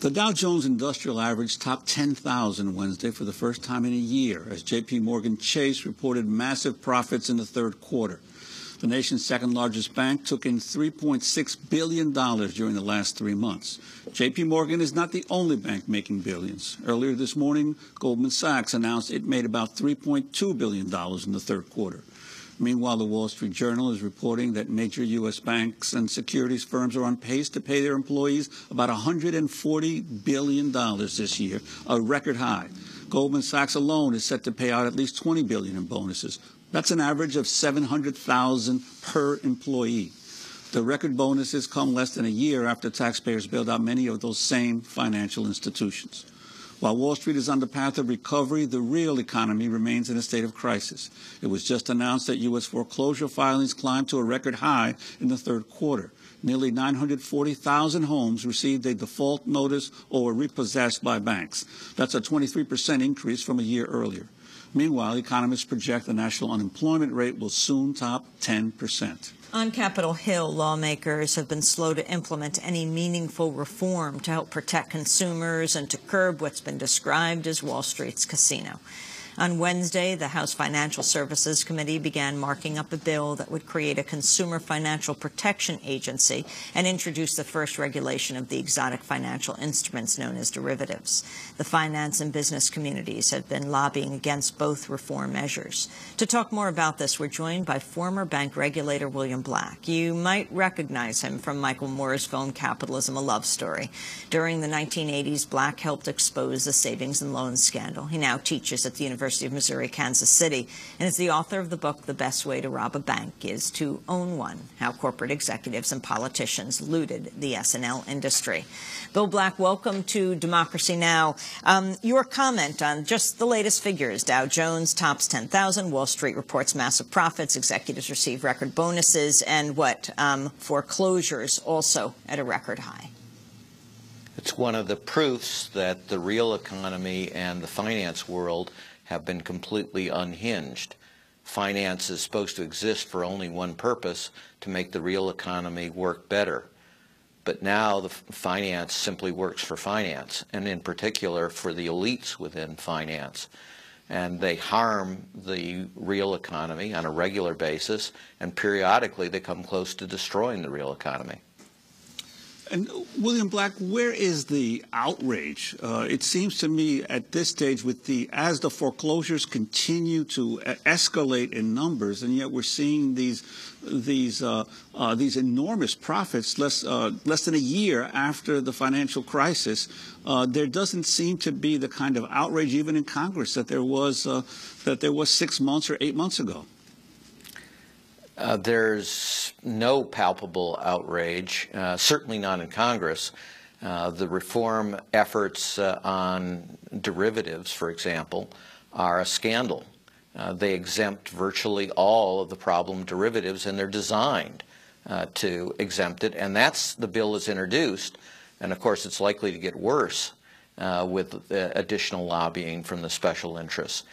The Dow Jones Industrial Average topped 10,000 Wednesday for the first time in a year as JPMorgan Chase reported massive profits in the third quarter. The nation's second largest bank took in $3.6 billion during the last 3 months. JPMorgan is not the only bank making billions. Earlier this morning, Goldman Sachs announced it made about $3.2 billion in the third quarter. Meanwhile, the Wall Street Journal is reporting that major U.S. banks and securities firms are on pace to pay their employees about $140 billion this year, a record high. Goldman Sachs alone is set to pay out at least $20 billion in bonuses. That's an average of $700,000 per employee. The record bonuses come less than a year after taxpayers bailed out many of those same financial institutions. While Wall Street is on the path of recovery, the real economy remains in a state of crisis. It was just announced that U.S. foreclosure filings climbed to a record high in the third quarter. Nearly 940,000 homes received a default notice or were repossessed by banks. That's a 23% increase from a year earlier. Meanwhile, economists project the national unemployment rate will soon top 10%. On Capitol Hill, lawmakers have been slow to implement any meaningful reform to help protect consumers and to curb what's been described as Wall Street's casino. On Wednesday, the House Financial Services Committee began marking up a bill that would create a Consumer Financial Protection Agency and introduce the first regulation of the exotic financial instruments known as derivatives. The finance and business communities have been lobbying against both reform measures. To talk more about this, we're joined by former bank regulator William Black. You might recognize him from Michael Moore's film Capitalism, A Love Story. During the 1980s, Black helped expose the savings and loans scandal. He now teaches at the University of Missouri, Kansas City, and is the author of the book, The Best Way to Rob a Bank is to Own One, How Corporate Executives and Politicians Looted the S&L Industry. Bill Black, welcome to Democracy Now! Your comment on just the latest figures. Dow Jones tops 10,000, Wall Street reports massive profits, executives receive record bonuses, and foreclosures also at a record high. It's one of the proofs that the real economy and the finance world have been completely unhinged. Finance is supposed to exist for only one purpose, to make the real economy work better. But now the finance simply works for finance, and in particular for the elites within finance. And they harm the real economy on a regular basis, and periodically they come close to destroying the real economy. And William Black, where is the outrage? It seems to me at this stage, as the foreclosures continue to escalate in numbers, and yet we're seeing these enormous profits less than a year after the financial crisis, there doesn't seem to be the kind of outrage even in Congress that there was 6 months or 8 months ago. There's no palpable outrage, certainly not in Congress. The reform efforts on derivatives, for example, are a scandal. They exempt virtually all of the problem derivatives, and they're designed to exempt it. And that's the bill is introduced. And, of course, it's likely to get worse with additional lobbying from the special interests.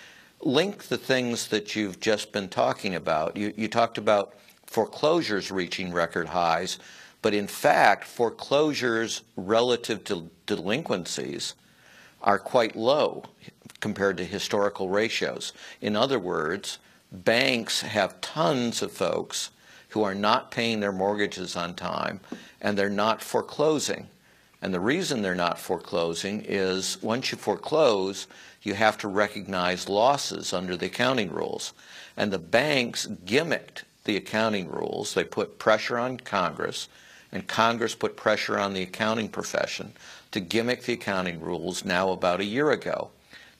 Link the things that you've just been talking about. You talked about foreclosures reaching record highs, but in fact, foreclosures relative to delinquencies are quite low compared to historical ratios. In other words, banks have tons of folks who are not paying their mortgages on time, and they're not foreclosing. And the reason they're not foreclosing is once you foreclose, you have to recognize losses under the accounting rules. And the banks gimmicked the accounting rules. They put pressure on Congress, and Congress put pressure on the accounting profession to gimmick the accounting rules now about a year ago.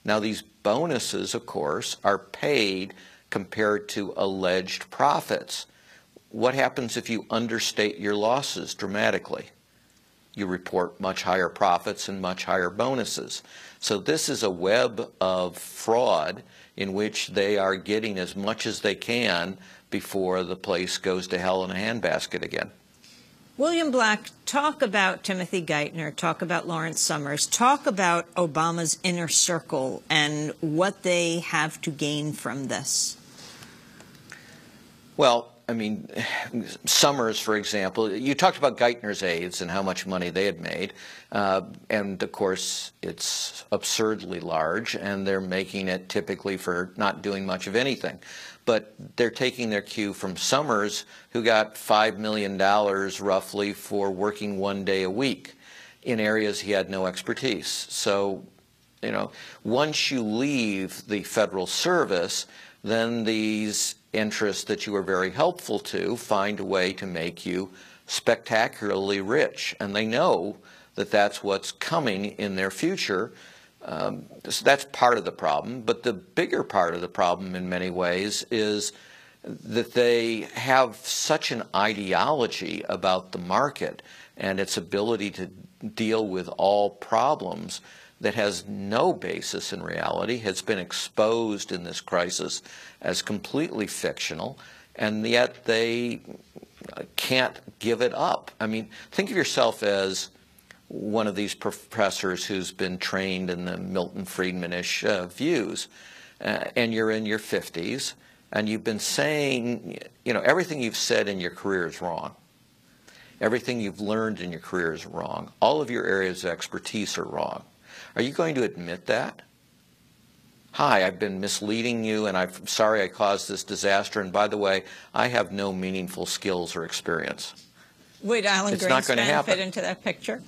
Now these bonuses, of course, are paid compared to alleged profits. What happens if you understate your losses dramatically? You report much higher profits and much higher bonuses. So this is a web of fraud in which they are getting as much as they can before the place goes to hell in a handbasket again. William Black, talk about Timothy Geithner, talk about Lawrence Summers, talk about Obama's inner circle and what they have to gain from this. Well, I mean, Summers, for example, you talked about Geithner's aides and how much money they had made. And, of course, it's absurdly large, and they're making it typically for not doing much of anything. But they're taking their cue from Summers, who got $5 million roughly for working 1 day a week in areas he had no expertise. So, you know, once you leave the federal service, then these interests that you were very helpful to find a way to make you spectacularly rich. And they know that that's what's coming in their future. So that's part of the problem. But the bigger part of the problem in many ways is that they have such an ideology about the market and its ability to deal with all problems that has no basis in reality, has been exposed in this crisis as completely fictional, and yet they can't give it up. I mean, think of yourself as one of these professors who's been trained in the Milton Friedman-ish views, and you're in your 50s, and you've been saying, you know, everything you've said in your career is wrong. Everything you've learned in your career is wrong. All of your areas of expertise are wrong. Are you going to admit that? Hi, I've been misleading you, and I'm sorry I caused this disaster, and by the way, I have no meaningful skills or experience. Would Alan Greenspan fit into that picture?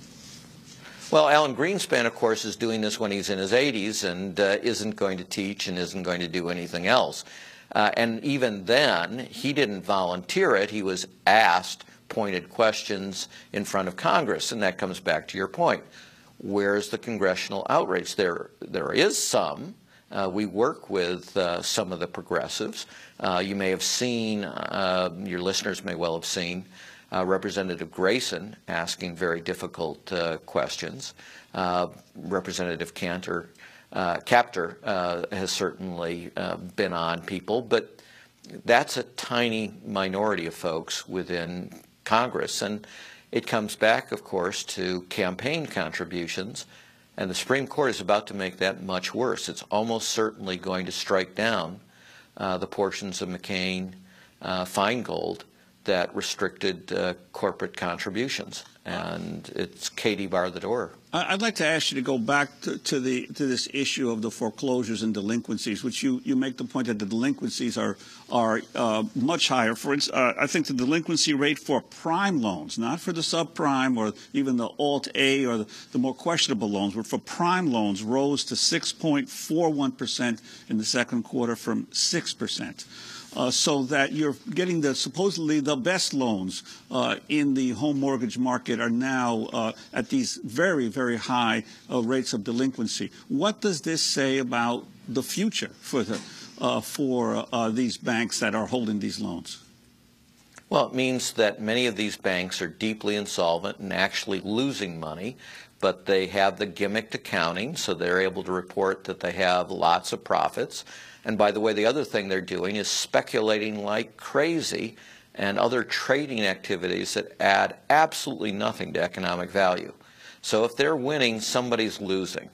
Well, Alan Greenspan, of course, is doing this when he's in his 80s and isn't going to teach and isn't going to do anything else. And even then, he didn't volunteer it. He was asked pointed questions in front of Congress, and that comes back to your point. Where's the congressional outrage? There is some. We work with some of the progressives. You may have seen, your listeners may well have seen, Representative Grayson asking very difficult questions. Representative Capter has certainly been on people, but that's a tiny minority of folks within Congress. And it comes back, of course, to campaign contributions, and the Supreme Court is about to make that much worse. It's almost certainly going to strike down the portions of McCain-Feingold that restricted corporate contributions, and it's Katie bar the door. I'd like to ask you to go back to this issue of the foreclosures and delinquencies, which you make the point that the delinquencies are much higher. For instance, I think the delinquency rate for prime loans, not for the subprime or even the Alt-A or the more questionable loans, but for prime loans, rose to 6.41% in the second quarter from 6%. So that you're getting supposedly the best loans in the home mortgage market are now at these very, very high rates of delinquency. What does this say about the future for these banks that are holding these loans? Well, it means that many of these banks are deeply insolvent and actually losing money, but they have the gimmicked accounting, so they're able to report that they have lots of profits. And by the way, the other thing they're doing is speculating like crazy and other trading activities that add absolutely nothing to economic value. So if they're winning, somebody's losing,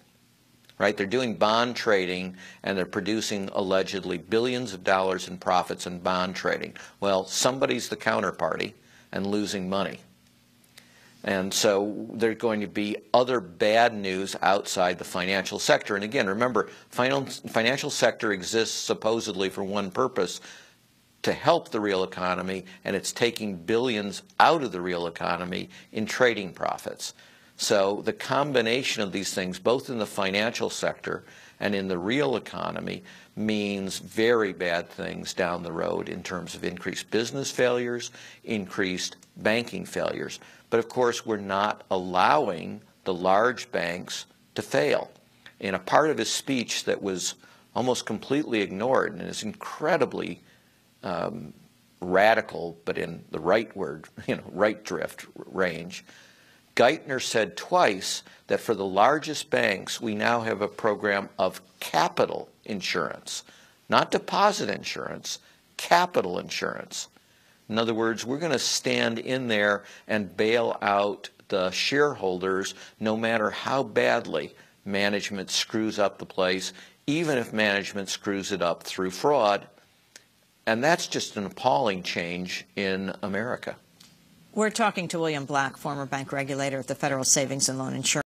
right? They're doing bond trading and they're producing allegedly billions of dollars in profits in bond trading. Well, somebody's the counterparty and losing money. And so there's going to be other bad news outside the financial sector. And again, remember, financial sector exists supposedly for one purpose, to help the real economy, and it's taking billions out of the real economy in trading profits. So the combination of these things, both in the financial sector and in the real economy, means very bad things down the road in terms of increased business failures, increased banking failures. But of course, we're not allowing the large banks to fail. In a part of his speech that was almost completely ignored and is incredibly radical, but in the right word, right drift range, Geithner said twice that for the largest banks, we now have a program of capital insurance, not deposit insurance, capital insurance. In other words, we're going to stand in there and bail out the shareholders no matter how badly management screws up the place, even if management screws it up through fraud. And that's just an appalling change in America. We're talking to William Black, former bank regulator at the Federal Savings and Loan Insurance